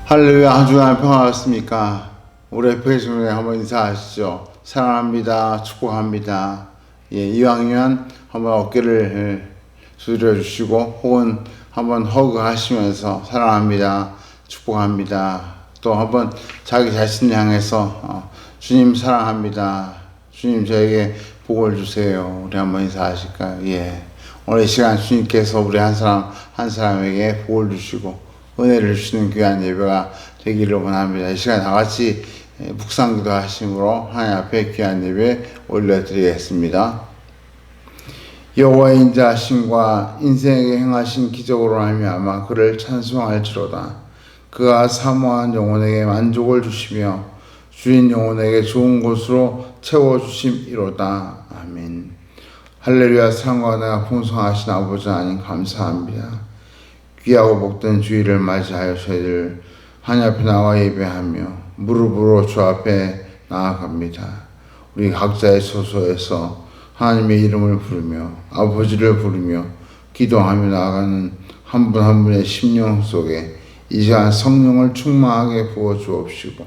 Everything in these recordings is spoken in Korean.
할렐루야. 한 주간 평안하셨습니까? 우리 회중에 한번 인사하시죠. 사랑합니다. 축복합니다. 이왕이면 한번 어깨를 두드려 주시고 혹은 한번 허그 하시면서 사랑합니다. 축복합니다. 또 한번 자기 자신을 향해서 주님 사랑합니다. 주님 저에게 복을 주세요. 우리 한번 인사하실까요? 오늘 이 시간 주님께서 우리 한 사람에게 복을 주시고 은혜를 주시는 귀한 예배가 되기를 원합니다. 이 시간 다 같이 묵상기도 하심으로 하나님 앞에 귀한 예배 올려드리겠습니다. 여호와의 인자하심과 인생에게 행하신 기적으로 말미암아 그를 찬송할지로다. 그가 사모한 영혼에게 만족을 주시며 주인 영혼에게 좋은 곳으로 채워주심이로다. 아멘. 할렐루야. 사랑과 은혜가 풍성하신 아버지 하나님 감사합니다. 귀하고 복된 주일을 맞이하여 저희들 하나님 앞에 나와 예배하며 무릎으로 주 앞에 나아갑니다. 우리 각자의 소소에서 하나님의 이름을 부르며 아버지를 부르며 기도하며 나아가는 한 분 한 분의 심령 속에 이 시간 성령을 충만하게 부어 주옵시고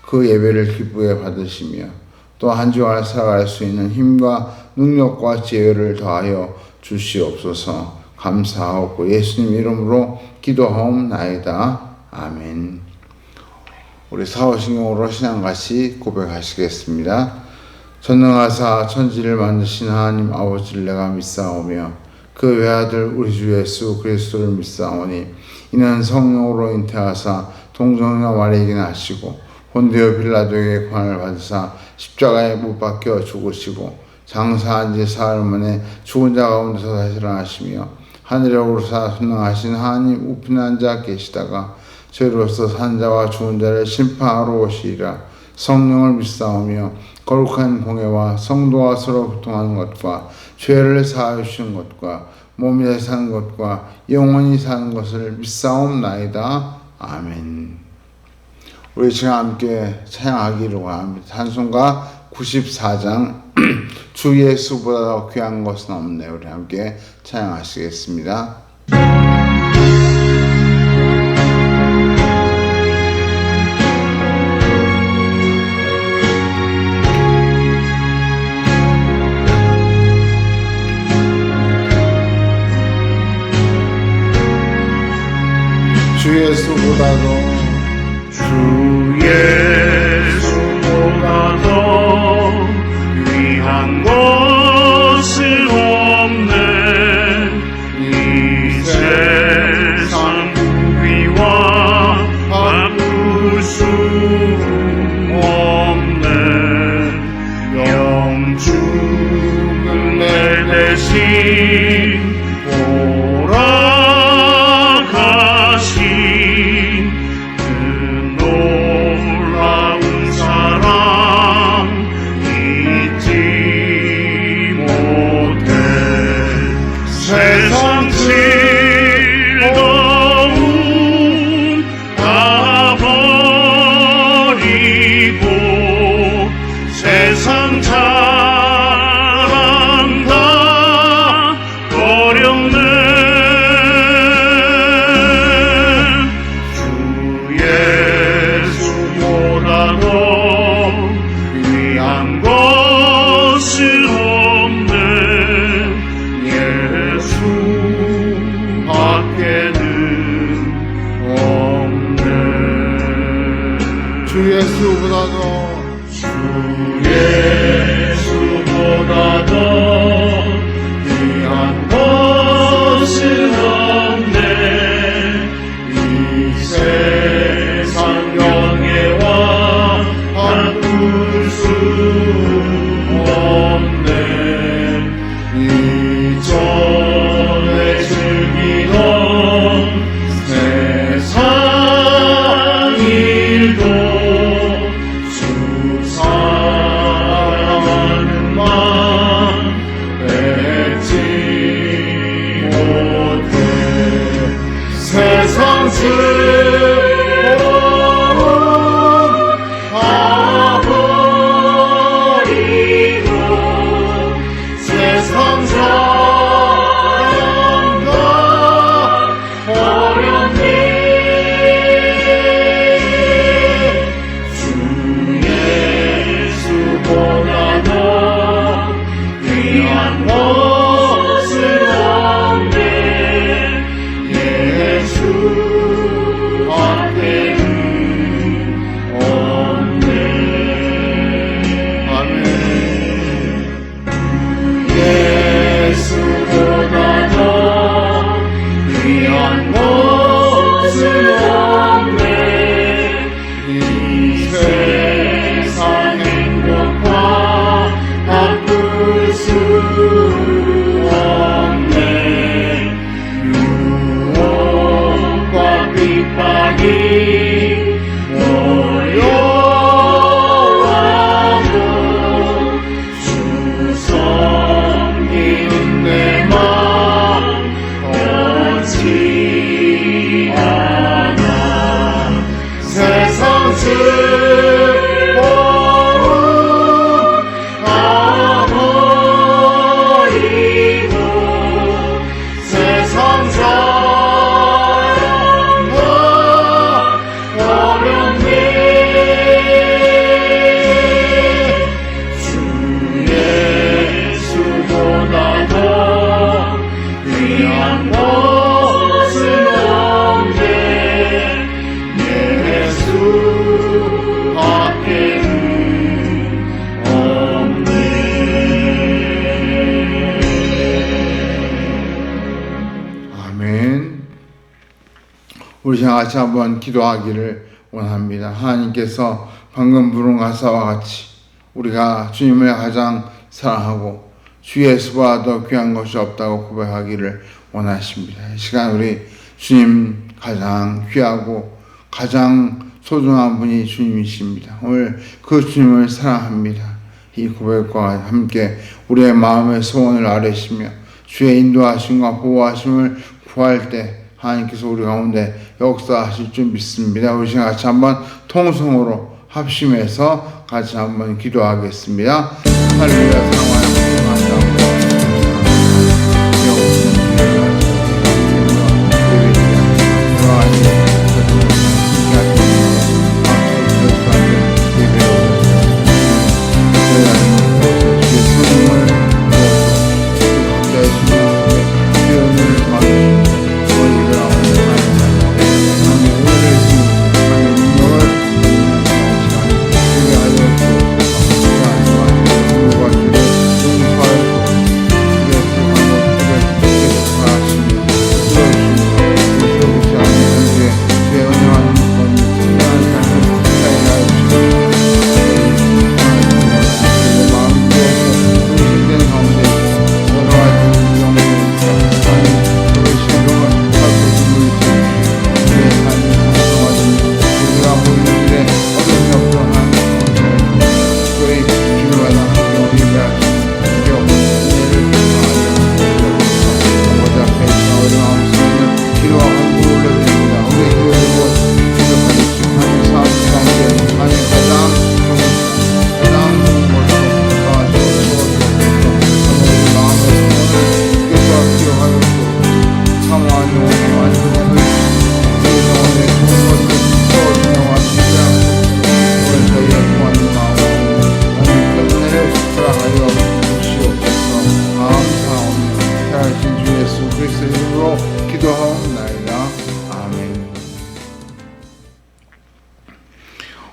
그 예배를 기쁘게 받으시며 또 한 주간 살아갈 수 있는 힘과 능력과 지혜를 더하여 주시옵소서. 감사하고 예수님 이름으로 기도하옵나이다. 아멘. 우리 사후신경으로 신앙같이 고백하시겠습니다. 전능하사 천지를 만드신 하나님 아버지를 내가 믿사오며 그 외아들 우리 주 예수 그리스도를 믿사오니 이는 성령으로 잉태하사 동정녀 마리아에게 나시고 본디오 빌라도에게 고난을 받으사 십자가에 못 박혀 죽으시고 장사한 지 사흘 만에 죽은 자 가운데서 다시 일어나시며 하늘에 오르사 선능하신 하나님 우편에 앉아 계시다가 저희로서 산 자와 죽은 자를 심판하러 오시리라. 성령을 믿사오며 거룩한 공예와 성도와 서로 교통하는 것과 죄를 사하여 주시는 것과 몸에 사는 것과 영원히 사는 것을 믿사옵나이다. 아멘. 우리 지금 함께 찬양하기로 합니다. 찬송가 94장 주 예수보다 더 귀한 것은 없네. 우리 함께 찬양하시겠습니다. 주 예수보다도 귀한 것은 없네. 이 세상 부귀와 바꿀 수 없네. 영죽은 내 대신 돌아가신 그 놀라운 사랑 잊지 못해. 세상 즐거움 다 버리고 세상 자랑 다 버렸네. 주 예수보다도 귀한 것은 없네. 예수 밖에는 없네. 주 예수보다도 주 예수보다도 귀한 것은 없네. 이 세상 영예와 바꿀 수 없네. 이전에 즐기던 세상 일도 주 사랑하는 맘 밖에는 없네. 아멘. 우리 같이 한번 기도하기를 원합니다. 하나님께서 방금 부른 가사와 같이 우리가 주님을 가장 사랑하고 주 예수보다 더 귀한 것이 없다고 고백하기를 원하십니다. 이 시간 우리 주님 가장 귀하고 가장 소중한 분이 주님이십니다. 오늘 그 주님을 사랑합니다. 이 고백과 함께 우리의 마음의 소원을 아뢰시며 주의 인도하심과 보호하심을 구할 때 하나님께서 우리 가운데 역사하실 줄 믿습니다. 우리 시간 같이 한번 통성으로 합심해서 같이 한번 기도하겠습니다. 할렐루야.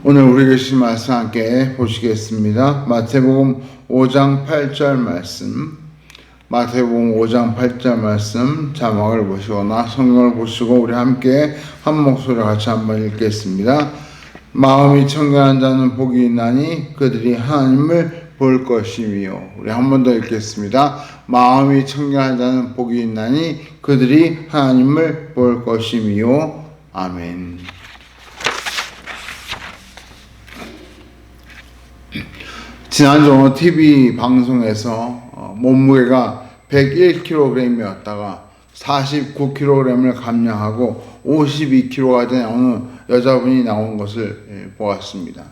오늘 우리 계신 말씀 함께 보시겠습니다. 마태복음 5장 8절 말씀, 마태복음 5장 8절 말씀 자막을 보시거나 성경을 보시고 우리 함께 한 목소리로 같이 한번 읽겠습니다. 마음이 청결한 자는 복이 있나니 그들이 하나님을 볼 것이며. 우리 한 번 더 읽겠습니다. 마음이 청결한 자는 복이 있나니 그들이 하나님을 볼 것이며. 아멘. 지난주 TV 방송에서 몸무게가 101kg이었다가 49kg을 감량하고 52kg가 된 어느 여자분이 나온 것을 보았습니다.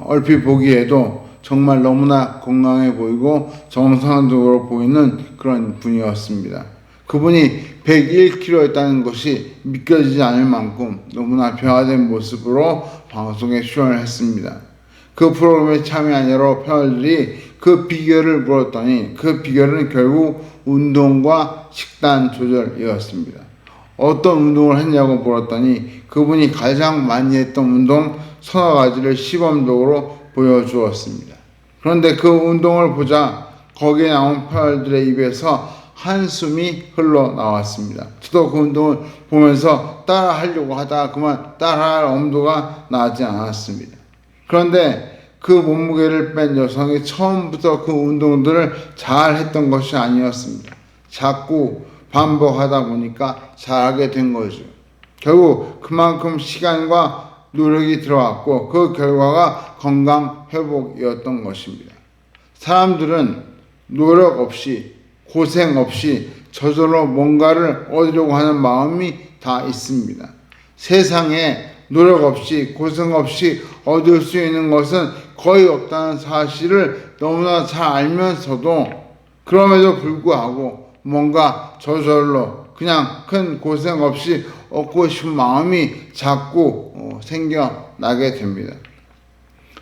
얼핏 보기에도 정말 너무나 건강해 보이고 정상적으로 보이는 그런 분이었습니다. 그분이 101kg였다는 것이 믿겨지지 않을 만큼 너무나 변화된 모습으로 방송에 출연을 했습니다. 그 프로그램에 참여한 여러 패널들이 그 비결을 물었더니 그 비결은 결국 운동과 식단 조절이었습니다. 어떤 운동을 했냐고 물었더니 그분이 가장 많이 했던 운동 서너 가지를 시범적으로 보여주었습니다. 그런데 그 운동을 보자 거기에 나온 패널들의 입에서 한숨이 흘러나왔습니다. 저도 그 운동을 보면서 따라하려고 하다가 그만 따라할 엄두가 나지 않았습니다. 그런데 그 몸무게를 뺀 여성이 처음부터 그 운동들을 잘 했던 것이 아니었습니다. 자꾸 반복하다 보니까 잘하게 된 거죠. 결국 그만큼 시간과 노력이 들어갔고 그 결과가 건강 회복이었던 것입니다. 사람들은 노력 없이 고생 없이 저절로 뭔가를 얻으려고 하는 마음이 다 있습니다. 세상에 노력 없이 고생 없이 얻을 수 있는 것은 거의 없다는 사실을 너무나 잘 알면서도 그럼에도 불구하고 뭔가 저절로 그냥 큰 고생 없이 얻고 싶은 마음이 자꾸 생겨나게 됩니다.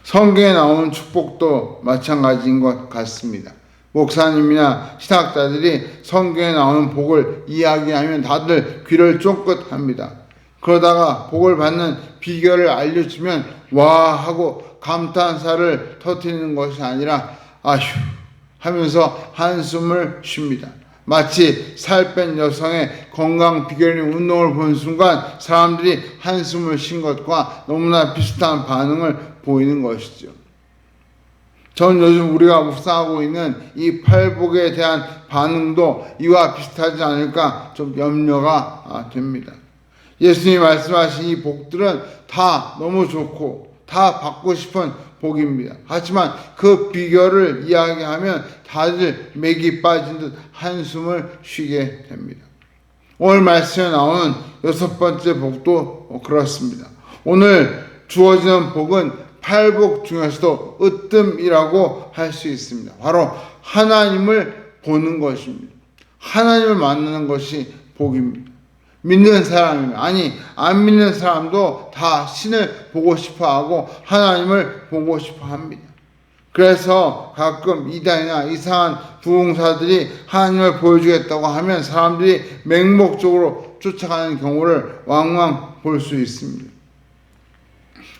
성경에 나오는 축복도 마찬가지인 것 같습니다. 목사님이나 신학자들이 성경에 나오는 복을 이야기하면 다들 귀를 쫑긋합니다. 그러다가 복을 받는 비결을 알려주면 와 하고 감탄사를 터뜨리는 것이 아니라 아휴 하면서 한숨을 쉽니다. 마치 살 뺀 여성의 건강 비결인 운동을 본 순간 사람들이 한숨을 쉰 것과 너무나 비슷한 반응을 보이는 것이죠. 전 요즘 우리가 묵상하고 있는 이 팔복에 대한 반응도 이와 비슷하지 않을까 좀 염려가 됩니다. 예수님이 말씀하신 이 복들은 다 너무 좋고 다 받고 싶은 복입니다. 하지만 그 비결을 이야기하면 다들 맥이 빠진 듯 한숨을 쉬게 됩니다. 오늘 말씀에 나오는 6번째 복도 그렇습니다. 오늘 주어지는 복은 팔복 중에서도 으뜸이라고 할 수 있습니다. 바로 하나님을 보는 것입니다. 하나님을 만나는 것이 복입니다. 믿는 사람이면 아니 안 믿는 사람도 다 신을 보고 싶어하고 하나님을 보고 싶어합니다. 그래서 가끔 이단이나 이상한 부흥사들이 하나님을 보여주겠다고 하면 사람들이 맹목적으로 쫓아가는 경우를 왕왕 볼 수 있습니다.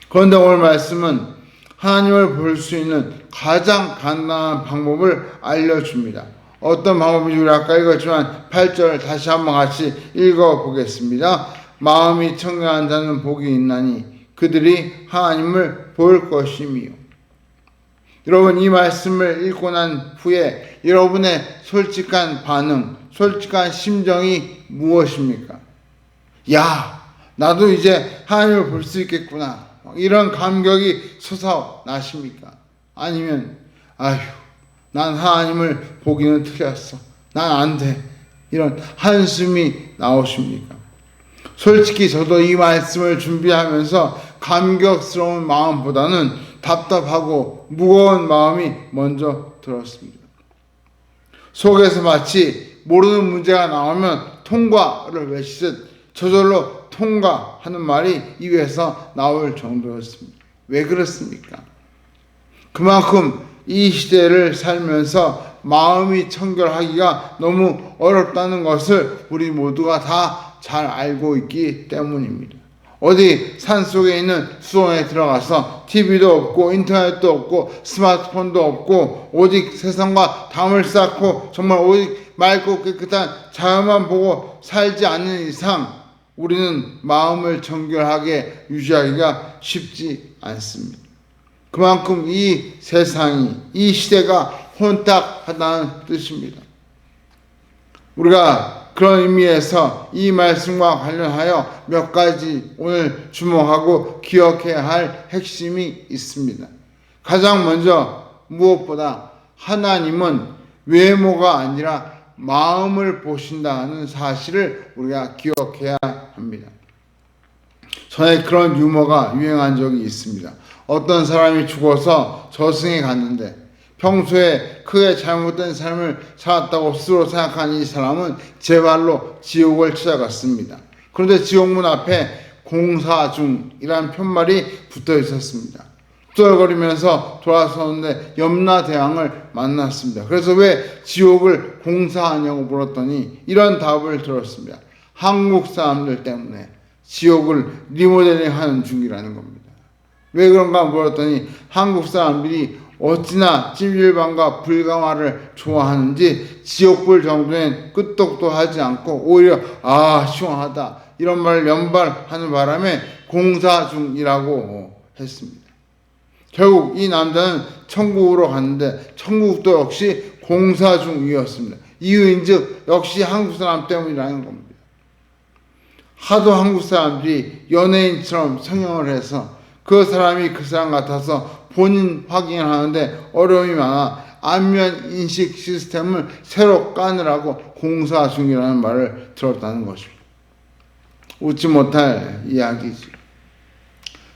그런데 오늘 말씀은 하나님을 볼 수 있는 가장 간단한 방법을 알려줍니다. 어떤 방법인지 우리 아까 읽었지만 8절 다시 한번 같이 읽어보겠습니다. 마음이 청결한 자는 복이 있나니 그들이 하나님을 볼 것이며. 여러분 이 말씀을 읽고 난 후에 여러분의 솔직한 반응, 솔직한 심정이 무엇입니까? 야, 나도 이제 하나님을 볼 수 있겠구나. 이런 감격이 솟아나십니까? 아니면 아휴 난 하나님을 보기는 틀렸어. 난 안 돼. 이런 한숨이 나오십니까? 솔직히 저도 이 말씀을 준비하면서 감격스러운 마음보다는 답답하고 무거운 마음이 먼저 들었습니다. 속에서 마치 모르는 문제가 나오면 통과를 외치듯 저절로 통과하는 말이 입에서 나올 정도였습니다. 왜 그렇습니까? 그만큼 이 시대를 살면서 마음이 청결하기가 너무 어렵다는 것을 우리 모두가 다 잘 알고 있기 때문입니다. 어디 산속에 있는 수원에 들어가서 TV도 없고 인터넷도 없고 스마트폰도 없고 오직 세상과 담을 쌓고 정말 오직 맑고 깨끗한 자연만 보고 살지 않는 이상 우리는 마음을 정결하게 유지하기가 쉽지 않습니다. 그만큼 이 세상이, 이 시대가 혼탁하다는 뜻입니다. 우리가 그런 의미에서 이 말씀과 관련하여 몇 가지 오늘 주목하고 기억해야 할 핵심이 있습니다. 가장 먼저 무엇보다 하나님은 외모가 아니라 마음을 보신다는 사실을 우리가 기억해야 합니다. 전에 그런 유머가 유행한 적이 있습니다. 어떤 사람이 죽어서 저승에 갔는데 평소에 크게 잘못된 삶을 살았다고 스스로 생각한 이 사람은 제 발로 지옥을 찾아갔습니다. 그런데 지옥문 앞에 공사 중이라는 편말이 붙어 있었습니다. 뚫어거리면서 돌아서는데 염라대왕을 만났습니다. 그래서 왜 지옥을 공사하냐고 물었더니 이런 답을 들었습니다. 한국 사람들 때문에 지옥을 리모델링 하는 중이라는 겁니다. 왜 그런가 물었더니 한국 사람들이 어찌나 찜질방과 불가마를 좋아하는지 지옥불 정도엔 끄떡도 하지 않고 오히려 아 시원하다 이런 말을 연발하는 바람에 공사 중이라고 했습니다. 결국 이 남자는 천국으로 갔는데 천국도 역시 공사 중이었습니다. 이유인즉 역시 한국 사람 때문이라는 겁니다. 하도 한국 사람들이 연예인처럼 성형을 해서 그 사람이 그 사람 같아서 본인 확인을 하는데 어려움이 많아 안면 인식 시스템을 새로 까느라고 공사 중이라는 말을 들었다는 것입니다. 웃지 못할 이야기지.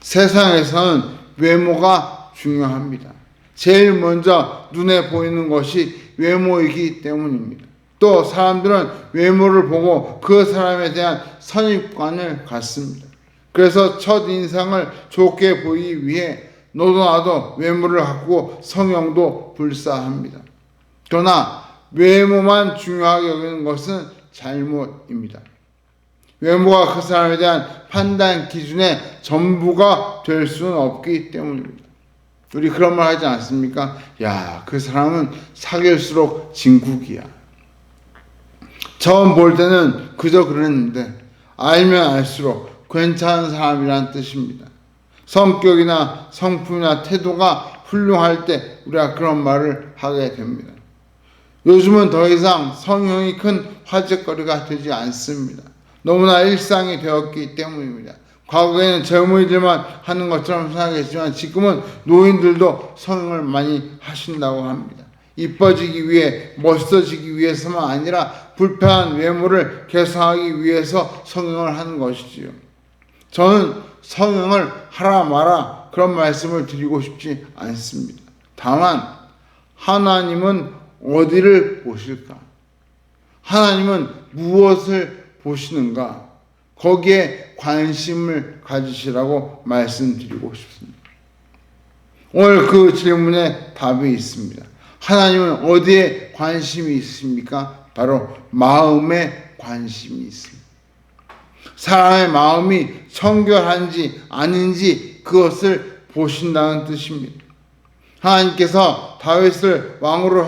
세상에서는 외모가 중요합니다. 제일 먼저 눈에 보이는 것이 외모이기 때문입니다. 또 사람들은 외모를 보고 그 사람에 대한 선입관을 갖습니다. 그래서 첫 인상을 좋게 보이기 위해 너도 나도 외모를 갖고 성형도 불사합니다. 그러나 외모만 중요하게 여기는 것은 잘못입니다. 외모가 그 사람에 대한 판단 기준의 전부가 될 수는 없기 때문입니다. 우리 그런 말 하지 않습니까? 야, 그 사람은 사귈수록 진국이야. 처음 볼 때는 그저 그랬는데 알면 알수록 괜찮은 사람이란 뜻입니다. 성격이나 성품이나 태도가 훌륭할 때 우리가 그런 말을 하게 됩니다. 요즘은 더 이상 성형이 큰 화제거리가 되지 않습니다. 너무나 일상이 되었기 때문입니다. 과거에는 젊은이들만 하는 것처럼 생각했지만 지금은 노인들도 성형을 많이 하신다고 합니다. 이뻐지기 위해, 멋있어지기 위해서만 아니라 불편한 외모를 개선하기 위해서 성형을 하는 것이지요. 저는 성형을 하라 마라 그런 말씀을 드리고 싶지 않습니다. 다만 하나님은 어디를 보실까? 하나님은 무엇을 보시는가? 거기에 관심을 가지시라고 말씀드리고 싶습니다. 오늘 그 질문에 답이 있습니다. 하나님은 어디에 관심이 있습니까? 바로 마음에 관심이 있습니다. 사람의 마음이 청결한지 아닌지 그것을 보신다는 뜻입니다. 하나님께서 다윗을 왕으로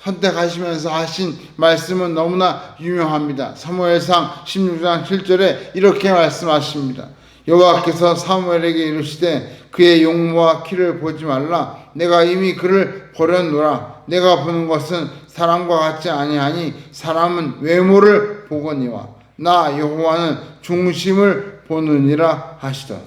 선택하시면서 하신 말씀은 너무나 유명합니다. 사무엘상 16장 7절에 이렇게 말씀하십니다. 여호와께서 사무엘에게 이르시되 그의 용모와 키를 보지 말라. 내가 이미 그를 버렸노라. 내가 보는 것은 사람과 같지 아니하니 사람은 외모를 보거니와 나 여호와는 중심을 보느니라 하시더라.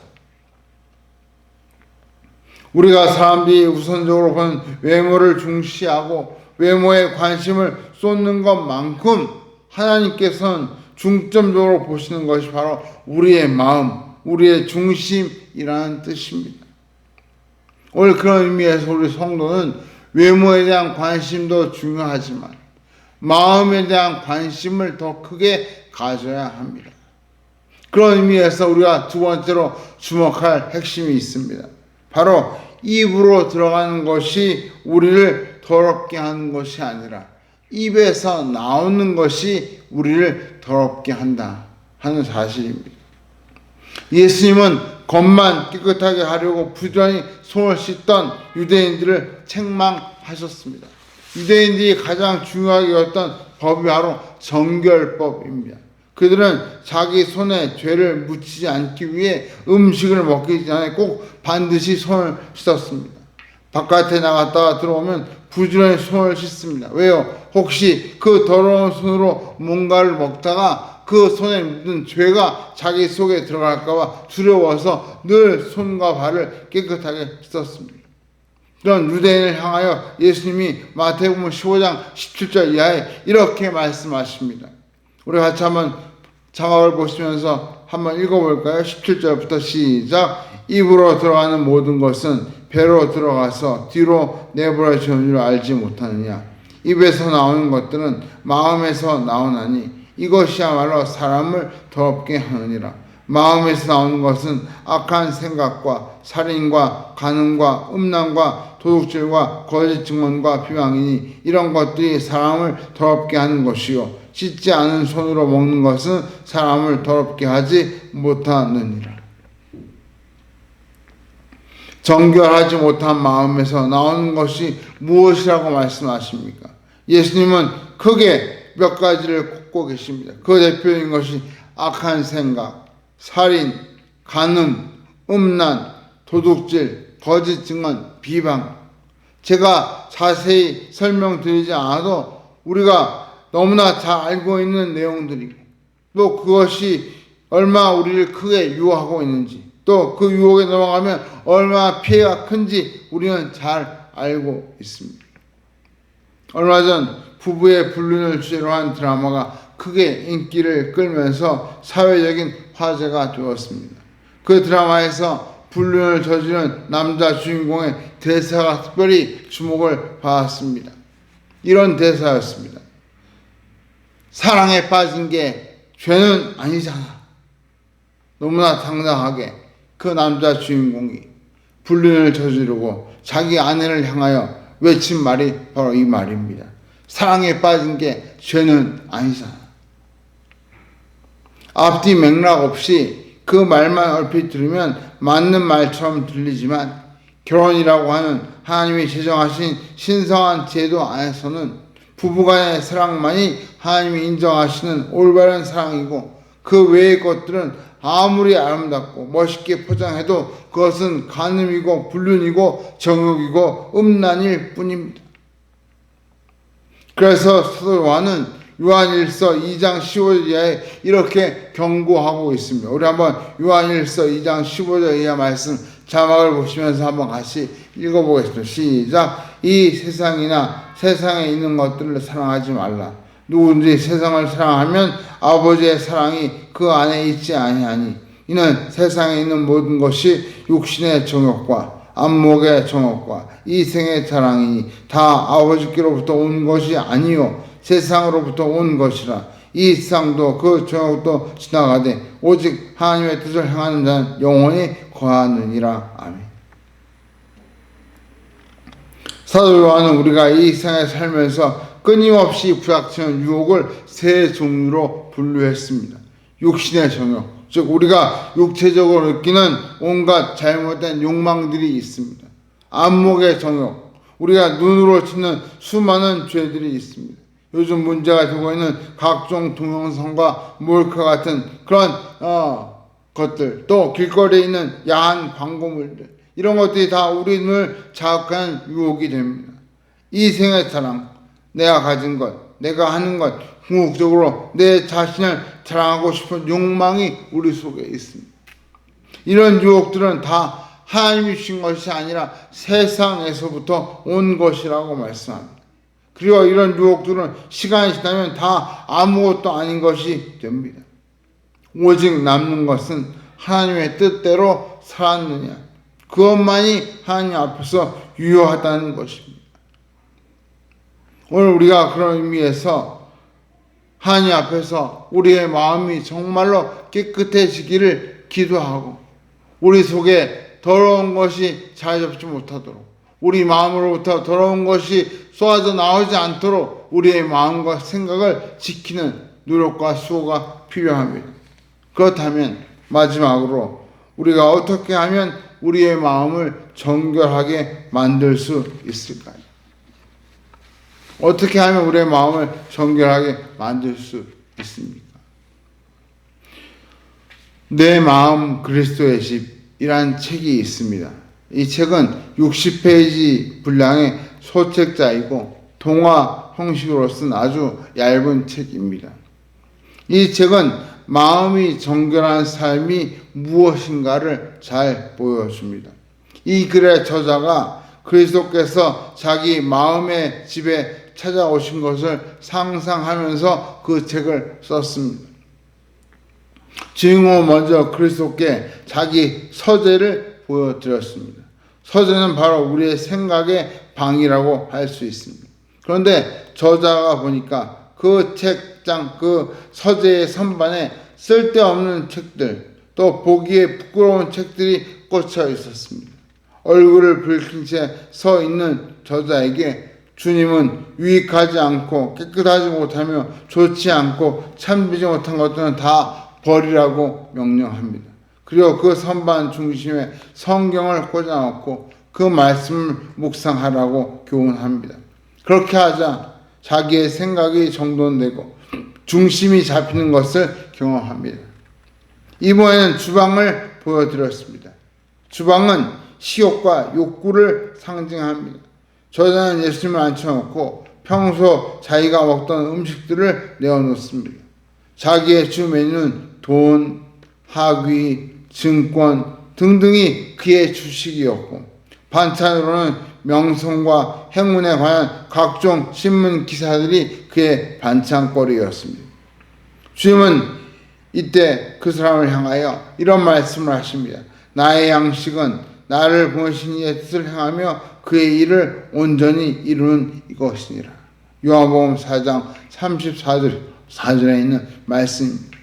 우리가 사람들이 우선적으로 보는 외모를 중시하고 외모에 관심을 쏟는 것만큼 하나님께서는 중점적으로 보시는 것이 바로 우리의 마음, 우리의 중심이라는 뜻입니다. 오늘 그런 의미에서 우리 성도는 외모에 대한 관심도 중요하지만 마음에 대한 관심을 더 크게 가져야 합니다. 그런 의미에서 우리가 두 번째로 주목할 핵심이 있습니다. 바로 입으로 들어가는 것이 우리를 더럽게 하는 것이 아니라 입에서 나오는 것이 우리를 더럽게 한다 하는 사실입니다. 예수님은 겉만 깨끗하게 하려고 부지런히 손을 씻던 유대인들을 책망하셨습니다. 유대인들이 가장 중요하게 여겼던 법이 바로 정결법입니다. 그들은 자기 손에 죄를 묻히지 않기 위해 음식을 먹기 전에 꼭 반드시 손을 씻었습니다. 바깥에 나갔다가 들어오면 부지런히 손을 씻습니다. 왜요? 혹시 그 더러운 손으로 뭔가를 먹다가 그 손에 묻은 죄가 자기 속에 들어갈까봐 두려워서 늘 손과 발을 깨끗하게 씻었습니다. 그런 유대인을 향하여 예수님이 마태복음 15장 17절 이하에 이렇게 말씀하십니다. 우리 같이 한번 장학을 보시면서 한번 읽어볼까요? 17절부터 시작. 입으로 들어가는 모든 것은 배로 들어가서 뒤로 내버려지는 줄 알지 못하느냐. 입에서 나오는 것들은 마음에서 나오나니 이것이야말로 사람을 더럽게 하느니라. 마음에서 나오는 것은 악한 생각과 살인과 간음과 음란과 도둑질과 거짓 증언과 비방이니 이런 것들이 사람을 더럽게 하는 것이요 씻지 않은 손으로 먹는 것은 사람을 더럽게 하지 못하느니라. 정결하지 못한 마음에서 나오는 것이 무엇이라고 말씀하십니까? 예수님은 크게 몇 가지를 꼽고 계십니다. 그 대표인 것이 악한 생각, 살인, 간음, 음란, 도둑질, 거짓 증언, 비방. 제가 자세히 설명드리지 않아도 우리가 너무나 잘 알고 있는 내용들이고 또 그것이 얼마나 우리를 크게 유혹하고 있는지 또 그 유혹에 넘어가면 얼마나 피해가 큰지 우리는 잘 알고 있습니다. 얼마 전 부부의 불륜을 주제로 한 드라마가 크게 인기를 끌면서 사회적인 화제가 되었습니다. 그 드라마에서 불륜을 저지른 남자 주인공의 대사가 특별히 주목을 받았습니다. 이런 대사였습니다. 사랑에 빠진 게 죄는 아니잖아. 너무나 당당하게 그 남자 주인공이 불륜을 저지르고 자기 아내를 향하여 외친 말이 바로 이 말입니다. 사랑에 빠진 게 죄는 아니잖아. 앞뒤 맥락 없이 그 말만 얼핏 들으면 맞는 말처럼 들리지만 결혼이라고 하는 하나님이 제정하신 신성한 제도 안에서는 부부간의 사랑만이 하나님이 인정하시는 올바른 사랑이고 그 외의 것들은 아무리 아름답고 멋있게 포장해도 그것은 간음이고 불륜이고 정욕이고 음란일 뿐입니다. 그래서 사도 요한은 요한일서 2장 15절 이하에 이렇게 경고하고 있습니다. 우리 한번 요한일서 2장 15절 이하 말씀 자막을 보시면서 한번 같이 읽어보겠습니다. 시작. 이 세상이나 세상에 있는 것들을 사랑하지 말라. 누구든지 세상을 사랑하면 아버지의 사랑이 그 안에 있지 아니하니 이는 세상에 있는 모든 것이 육신의 정욕과 안목의 정욕과 이생의 사랑이니 다 아버지께로부터 온 것이 아니요 세상으로부터 온 것이라. 이 세상도 그 정욕도 지나가되 오직 하나님의 뜻을 행하는 자는 영원히 거하느니라. 아멘. 사도 요한은 우리가 이 세상에 살면서 끊임없이 부닥치는 유혹을 세 종류로 분류했습니다. 육신의 정욕, 즉 우리가 육체적으로 느끼는 온갖 잘못된 욕망들이 있습니다. 안목의 정욕, 우리가 눈으로 치는 수많은 죄들이 있습니다. 요즘 문제가 되고 있는 각종 동영상과 몰카 같은 그런 것들, 또 길거리에 있는 야한 광고물들, 이런 것들이 다 우리 눈을 자극하는 유혹이 됩니다. 이 생의 사랑, 내가 가진 것, 내가 하는 것, 궁극적으로 내 자신을 자랑하고 싶은 욕망이 우리 속에 있습니다. 이런 유혹들은 다 하나님이 주신 것이 아니라 세상에서부터 온 것이라고 말씀합니다. 그리고 이런 유혹들은 시간이 지나면 다 아무것도 아닌 것이 됩니다. 오직 남는 것은 하나님의 뜻대로 살았느냐, 그것만이 하나님 앞에서 유효하다는 것입니다. 오늘 우리가 그런 의미에서 하나님 앞에서 우리의 마음이 정말로 깨끗해지기를 기도하고 우리 속에 더러운 것이 자리 잡지 못하도록, 우리 마음으로부터 더러운 것이 쏟아져 나오지 않도록 우리의 마음과 생각을 지키는 노력과 수고가 필요합니다. 그렇다면 마지막으로 우리가 어떻게 하면 우리의 마음을 정결하게 만들 수 있을까요? 어떻게 하면 우리의 마음을 정결하게 만들 수 있습니까? 내 마음 그리스도의 집이란 책이 있습니다. 이 책은 60페이지 분량의 소책자이고 동화 형식으로 쓴 아주 얇은 책입니다. 이 책은 마음이 정결한 삶이 무엇인가를 잘 보여줍니다. 이 글의 저자가 그리스도께서 자기 마음의 집에 찾아오신 것을 상상하면서 그 책을 썼습니다. 주인공은 먼저 그리스도께 자기 서재를 보여드렸습니다. 서재는 바로 우리의 생각의 방이라고 할 수 있습니다. 그런데 저자가 보니까 그 책장, 그 서재의 선반에 쓸데없는 책들, 또 보기에 부끄러운 책들이 꽂혀 있었습니다. 얼굴을 붉힌 채 서 있는 저자에게 주님은 유익하지 않고 깨끗하지 못하며 좋지 않고 참되지 못한 것들은 다 버리라고 명령합니다. 그리고 그 선반 중심에 성경을 꽂아놓고 그 말씀을 묵상하라고 교훈합니다. 그렇게 하자 자기의 생각이 정돈되고 중심이 잡히는 것을 경험합니다. 이번에는 주방을 보여드렸습니다. 주방은 식욕과 욕구를 상징합니다. 저자는 예수님을 앉혀놓고 평소 자기가 먹던 음식들을 내어놓습니다. 자기의 주 메뉴는 돈, 학위, 증권 등등이 그의 주식이었고 반찬으로는 명성과 행운에 관한 각종 신문 기사들이 그의 반찬거리였습니다. 주님은 이때 그 사람을 향하여 이런 말씀을 하십니다. 나의 양식은 나를 보내신 이의 뜻을 행하며 그의 일을 온전히 이루는 이것이니라. 요한복음 4장 34절에 있는 말씀입니다.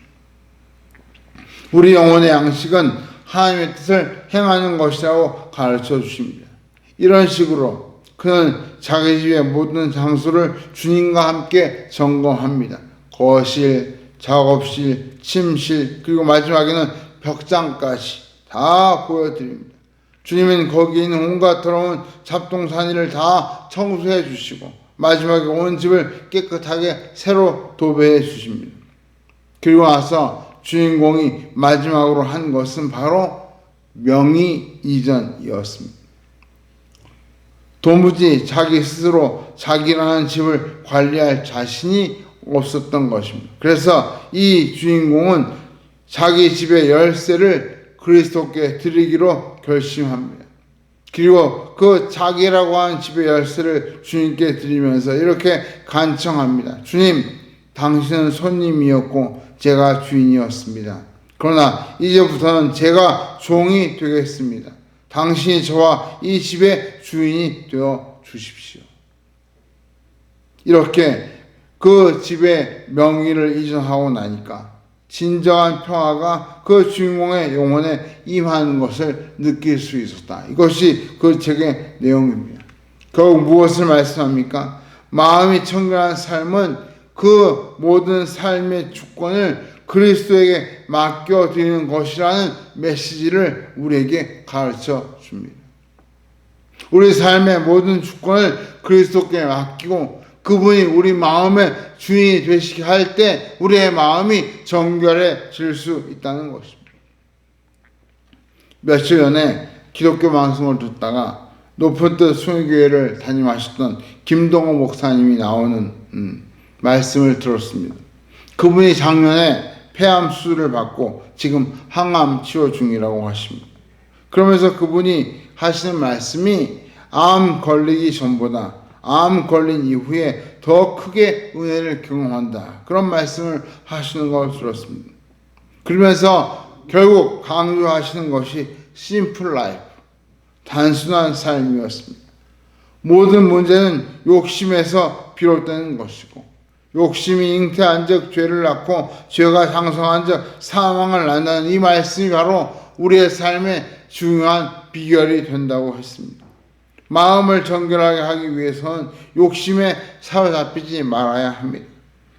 우리 영혼의 양식은 하나님의 뜻을 행하는 것이라고 가르쳐 주십니다. 이런 식으로 그는 자기 집의 모든 장소를 주님과 함께 점검합니다. 거실, 작업실, 침실, 그리고 마지막에는 벽장까지 다 보여드립니다. 주님은 거기 있는 온갖 더러운 잡동사니를 다 청소해 주시고 마지막에 온 집을 깨끗하게 새로 도배해 주십니다. 그리고 나서 주인공이 마지막으로 한 것은 바로 명의 이전이었습니다. 도무지 자기 스스로 자기라는 집을 관리할 자신이 없었던 것입니다. 그래서 이 주인공은 자기 집의 열쇠를 그리스도께 드리기로 결심합니다. 그리고 그 자기라고 하는 집의 열쇠를 주님께 드리면서 이렇게 간청합니다. 주님, 당신은 손님이었고 제가 주인이었습니다. 그러나 이제부터는 제가 종이 되겠습니다. 당신이 저와 이 집의 주인이 되어 주십시오. 이렇게 그 집의 명의를 이전하고 나니까 진정한 평화가 그 주인공의 영혼에 임하는 것을 느낄 수 있었다. 이것이 그 책의 내용입니다. 결국 무엇을 말씀합니까? 마음이 청결한 삶은 그 모든 삶의 주권을 그리스도에게 맡겨드리는 것이라는 메시지를 우리에게 가르쳐 줍니다. 우리 삶의 모든 주권을 그리스도께 맡기고 그분이 우리 마음의 주인이 되시게 할 때 우리의 마음이 정결해질 수 있다는 것입니다. 며칠 전에 기독교 방송을 듣다가 높은 뜻 순회교회를 담임하셨던 김동호 목사님이 나오는 말씀을 들었습니다. 그분이 작년에 폐암 수술을 받고 지금 항암 치료 중이라고 하십니다. 그러면서 그분이 하시는 말씀이 암 걸리기 전보다 암 걸린 이후에 더 크게 은혜를 경험한다. 그런 말씀을 하시는 걸 들었습니다. 그러면서 결국 강조하시는 것이 심플 라이프, 단순한 삶이었습니다. 모든 문제는 욕심에서 비롯되는 것이고 욕심이 잉태한 적 죄를 낳고 죄가 장성한 적 사망을 낳는다는 이 말씀이 바로 우리의 삶의 중요한 비결이 된다고 했습니다. 마음을 정결하게 하기 위해서는 욕심에 사로잡히지 말아야 합니다.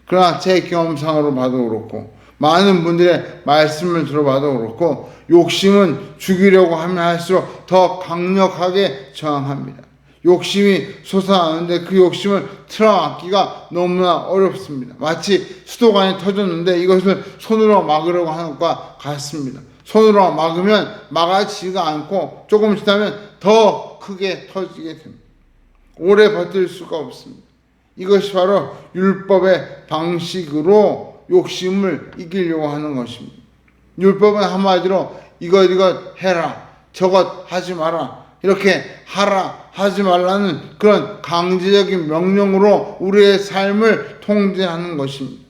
그러나 제 경험상으로 봐도 그렇고 많은 분들의 말씀을 들어봐도 그렇고 욕심은 죽이려고 하면 할수록 더 강력하게 저항합니다. 욕심이 솟아나는데 그 욕심을 틀어막기가 너무나 어렵습니다. 마치 수도관이 터졌는데 이것을 손으로 막으려고 하는 것과 같습니다. 손으로 막으면 막아지지가 않고 조금 지나면 더 크게 터지게 됩니다. 오래 버틸 수가 없습니다. 이것이 바로 율법의 방식으로 욕심을 이기려고 하는 것입니다. 율법은 한마디로 이것 해라, 저것 하지 마라, 이렇게 하라, 하지 말라는 그런 강제적인 명령으로 우리의 삶을 통제하는 것입니다.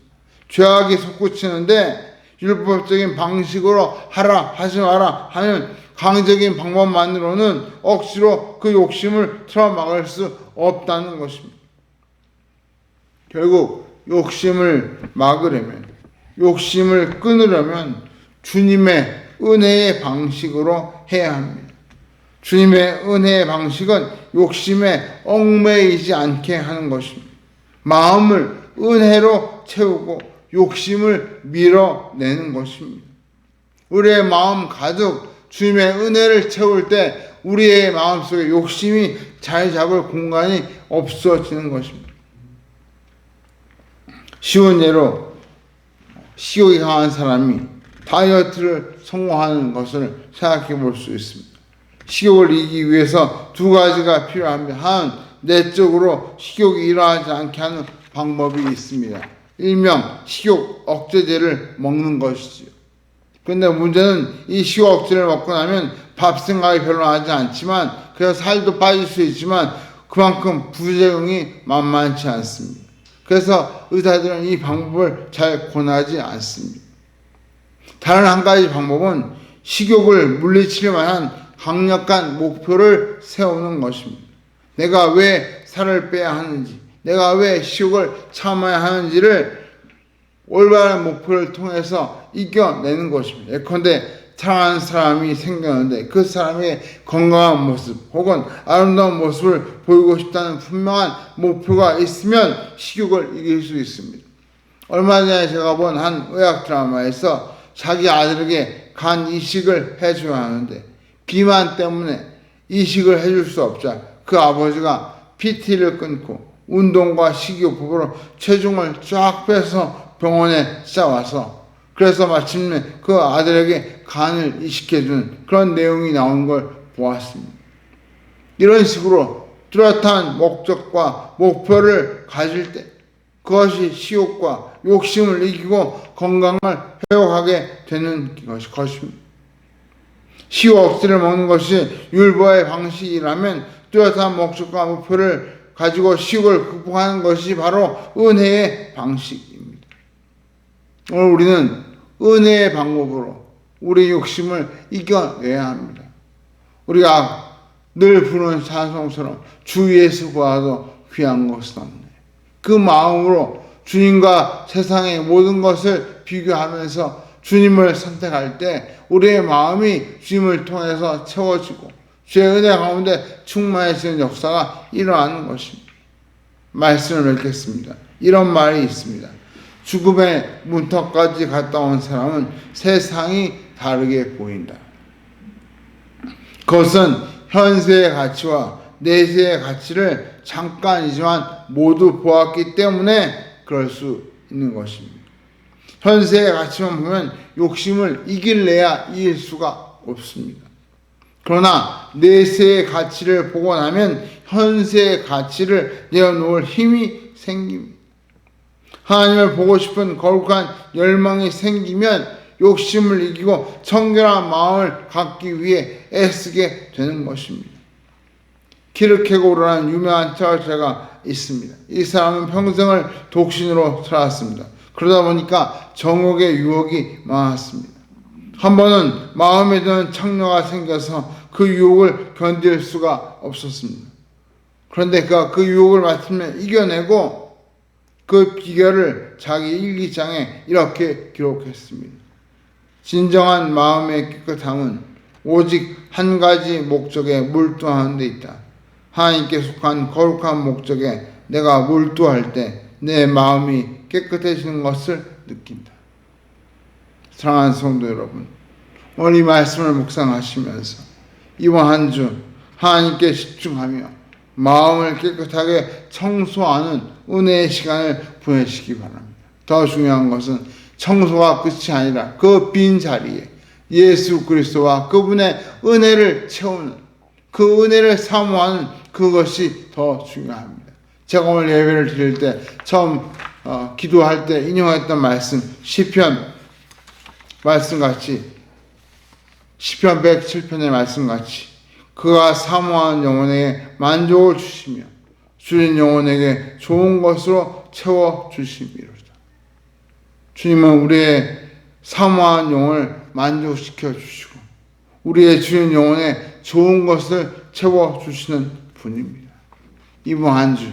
죄악이 솟구치는데 율법적인 방식으로 하라, 하지 마라 하는 강제적인 방법만으로는 억지로 그 욕심을 틀어막을 수 없다는 것입니다. 결국 욕심을 막으려면, 욕심을 끊으려면 주님의 은혜의 방식으로 해야 합니다. 주님의 은혜의 방식은 욕심에 얽매이지 않게 하는 것입니다. 마음을 은혜로 채우고 욕심을 밀어내는 것입니다. 우리의 마음 가득 주님의 은혜를 채울 때 우리의 마음속에 욕심이 자리 잡을 공간이 없어지는 것입니다. 쉬운 예로 식욕이 강한 사람이 다이어트를 성공하는 것을 생각해 볼 수 있습니다. 식욕을 이기기 위해서 두 가지가 필요합니다. 하나는 내적으로 식욕이 일어나지 않게 하는 방법이 있습니다. 일명 식욕 억제제를 먹는 것이지요. 그런데 문제는 이 식욕 억제를 먹고 나면 밥 생각이 별로 나지 않지만 그래서 살도 빠질 수 있지만 그만큼 부작용이 만만치 않습니다. 그래서 의사들은 이 방법을 잘 권하지 않습니다. 다른 한 가지 방법은 식욕을 물리칠 만한 강력한 목표를 세우는 것입니다. 내가 왜 살을 빼야 하는지, 내가 왜 식욕을 참아야 하는지를 올바른 목표를 통해서 이겨내는 것입니다. 예컨대 사랑하는 사람이 생겼는데 그 사람의 건강한 모습 혹은 아름다운 모습을 보이고 싶다는 분명한 목표가 있으면 식욕을 이길 수 있습니다. 얼마 전에 제가 본 한 의학 드라마에서 자기 아들에게 간 이식을 해줘야 하는데 비만 때문에 이식을 해줄 수 없자 그 아버지가 PT를 끊고 운동과 식이요법으로 체중을 쫙 빼서 병원에 와서 그래서 마침내 그 아들에게 간을 이식해준 그런 내용이 나온 걸 보았습니다. 이런 식으로 뚜렷한 목적과 목표를 가질 때 그것이 식욕과 욕심을 이기고 건강을 회복하게 되는 것입니다. 식욕 억제를 먹는 것이 율법의 방식이라면 뚜렷한 목적과 목표를 가지고 식욕을 극복하는 것이 바로 은혜의 방식입니다. 오늘 우리는 은혜의 방법으로 우리의 욕심을 이겨내야 합니다. 우리가 늘 부르는 찬송처럼 주 예수 구하도 귀한 것은 없네. 그 마음으로 주님과 세상의 모든 것을 비교하면서 주님을 선택할 때 우리의 마음이 주님을 통해서 채워지고 주의 은혜 가운데 충만해지는 역사가 일어나는 것입니다. 말씀을 읽겠습니다. 이런 말이 있습니다. 죽음의 문턱까지 갔다 온 사람은 세상이 다르게 보인다. 그것은 현세의 가치와 내세의 가치를 잠깐이지만 모두 보았기 때문에 그럴 수 있는 것입니다. 현세의 가치만 보면 욕심을 이길래야 이길 수가 없습니다. 그러나 내세의 가치를 보고 나면 현세의 가치를 내어놓을 힘이 생깁니다. 하나님을 보고 싶은 거룩한 열망이 생기면 욕심을 이기고 청결한 마음을 갖기 위해 애쓰게 되는 것입니다. 키르케고르라는 유명한 철학자가 있습니다. 이 사람은 평생을 독신으로 살았습니다. 그러다 보니까 정욕의 유혹이 많았습니다. 한 번은 마음에 드는 창녀가 생겨서 그 유혹을 견딜 수가 없었습니다. 그런데 그가 그 유혹을 마침내 이겨내고 그 비결을 자기 일기장에 이렇게 기록했습니다. 진정한 마음의 깨끗함은 오직 한 가지 목적에 몰두하는 데 있다. 하나님께 속한 거룩한 목적에 내가 몰두할 때 내 마음이 깨끗해지는 것을 느낀다. 사랑하는 성도 여러분, 오늘 이 말씀을 묵상하시면서 이번 한 주 하나님께 집중하며 마음을 깨끗하게 청소하는 은혜의 시간을 보내시기 바랍니다. 더 중요한 것은 청소가 끝이 아니라 그 빈 자리에 예수 그리스도와 그분의 은혜를 채우는 그 은혜를 사모하는 그것이 더 중요합니다. 제가 오늘 예배를 드릴 때 처음 기도할 때 인용했던 말씀 시편 말씀같이 시편 107편의 말씀같이 그가 사모하는 영혼에게 만족을 주시며 주인 영혼에게 좋은 것으로 채워주심이로다. 주님은 우리의 사모한 영혼을 만족시켜 주시고 우리의 주인 영혼에 좋은 것을 채워주시는 분입니다. 이번 한 주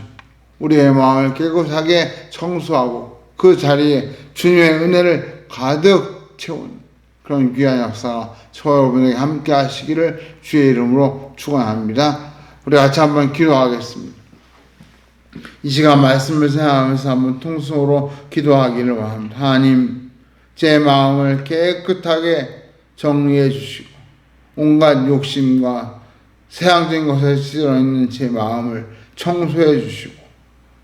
우리의 마음을 깨끗하게 청소하고 그 자리에 주님의 은혜를 가득 채우는 그런 귀한 역사가 저와 여러분에게 함께 하시기를 주의 이름으로 축원합니다. 우리 같이 한번 기도하겠습니다. 이 시간 말씀을 생각하면서 한번 통성으로 기도하기를 원합니다. 하나님, 제 마음을 깨끗하게 정리해 주시고 온갖 욕심과 세상적인 것에 찌들어 있는 제 마음을 청소해 주시고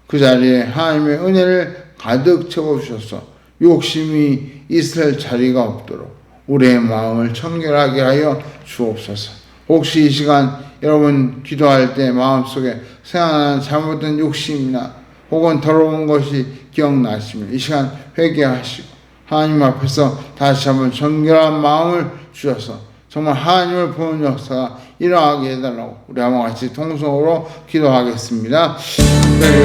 그 자리에 하나님의 은혜를 가득 채워주셔서 욕심이 있을 자리가 없도록 우리의 마음을 청결하게 하여 주옵소서. 혹시 이 시간 여러분 기도할 때 마음속에 생각나는 잘못된 욕심이나 혹은 더러운 것이 기억나시면 이 시간 회개하시고 하나님 앞에서 다시 한번 정결한 마음을 주셔서 정말 하나님을 보는 역사가 일어나게 해달라고 우리 한번 같이 통성으로 기도하겠습니다. 특별히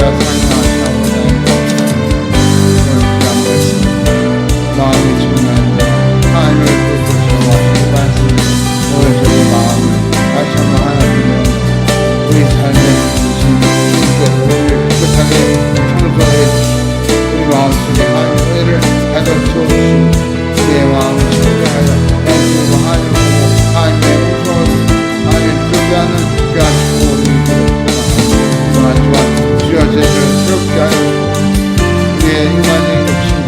마음이 정말 하나님을 보시고 말씀 오늘 저희 마음을 다시 한번 하나님의 우리 삶에 주신 주께서 깨끗하게 청소해 주시고 우리 마음속에 하나님의 은혜를 가득 채워주시고 우리의 마음을 청결하여 그리고 하나님의 우선 하나님의 그리하는 귀한 축복을 또한 주여 저희를 새롭게 하여 주시고 우리의 인간적인 욕심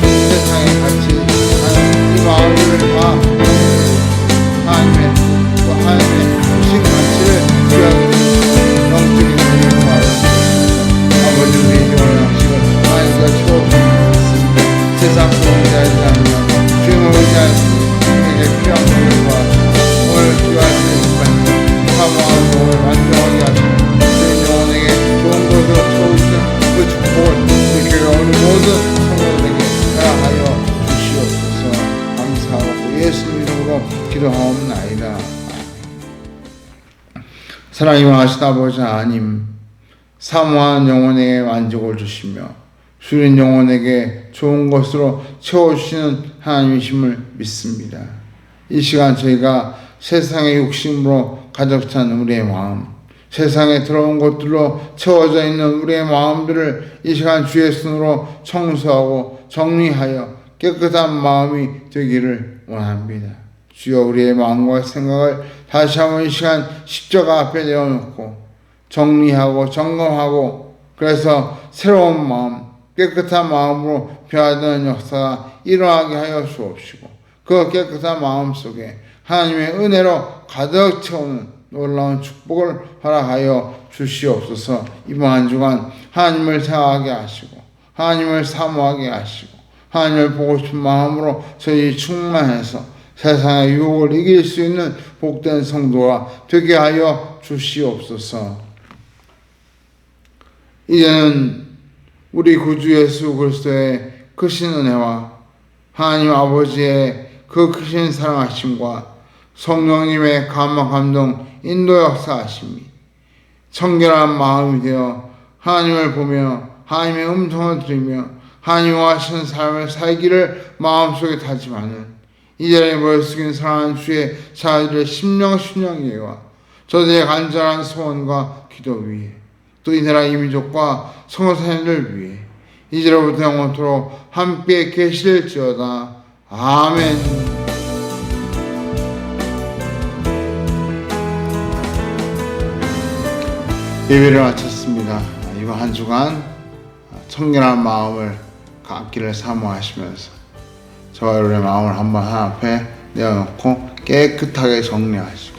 사랑이 많으신 아버지 하나님, 사모한 영혼에게 만족을 주시며 주린 영혼에게 좋은 것으로 채워주시는 하나님이심을 믿습니다. 이 시간 저희가 세상의 욕심으로 가득 찬 우리의 마음, 세상에 들어온 것들로 채워져 있는 우리의 마음들을 이 시간 주의 손으로 청소하고 정리하여 깨끗한 마음이 되기를 원합니다. 주여, 우리의 마음과 생각을 다시 한번 이 시간 십자가 앞에 내어놓고 정리하고 점검하고, 그래서 새로운 마음, 깨끗한 마음으로 변화되는 역사가 일어나게 하여 주옵시고, 그 깨끗한 마음 속에 하나님의 은혜로 가득 채우는 놀라운 축복을 허락하여 주시옵소서. 이번 한 주간 하나님을 생각하게 하시고 하나님을 사모하게 하시고 하나님을 보고 싶은 마음으로 저희 충만해서 세상의 유혹을 이길 수 있는 복된 성도가 되게 하여 주시옵소서. 이제는 우리 구주 예수 그리스도의 크신 은혜와 하나님 아버지의 그 크신 사랑하심과 성령님의 감화 감동 인도 역사하심이 청결한 마음이 되어 하나님을 보며 하나님의 음성을 들으며 하나님과 하시는 삶을 살기를 마음속에 다짐하는 이 자리에 모여 숙인 사랑하는 주의 자들의 심령 예와 저들의 간절한 소원과 기도 위에 또 이 나라 이민족과 성도사님들 위해 이제로부터 영원토록 함께 계실지어다. 아멘. 예배를 마쳤습니다. 이번 한 주간 청결한 마음을 갖기를 사모하시면서 저와 여러분의 마음을 한번 하나 앞에 내어놓고 깨끗하게 정리하시고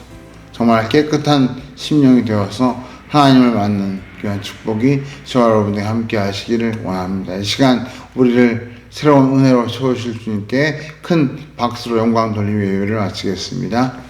정말 깨끗한 심령이 되어서 하나님을 만난 귀한 축복이 저와 여러분들이 함께 하시기를 원합니다. 이 시간 우리를 새로운 은혜로 채우실 주님께 큰 박수로 영광 돌리며 예배를 마치겠습니다.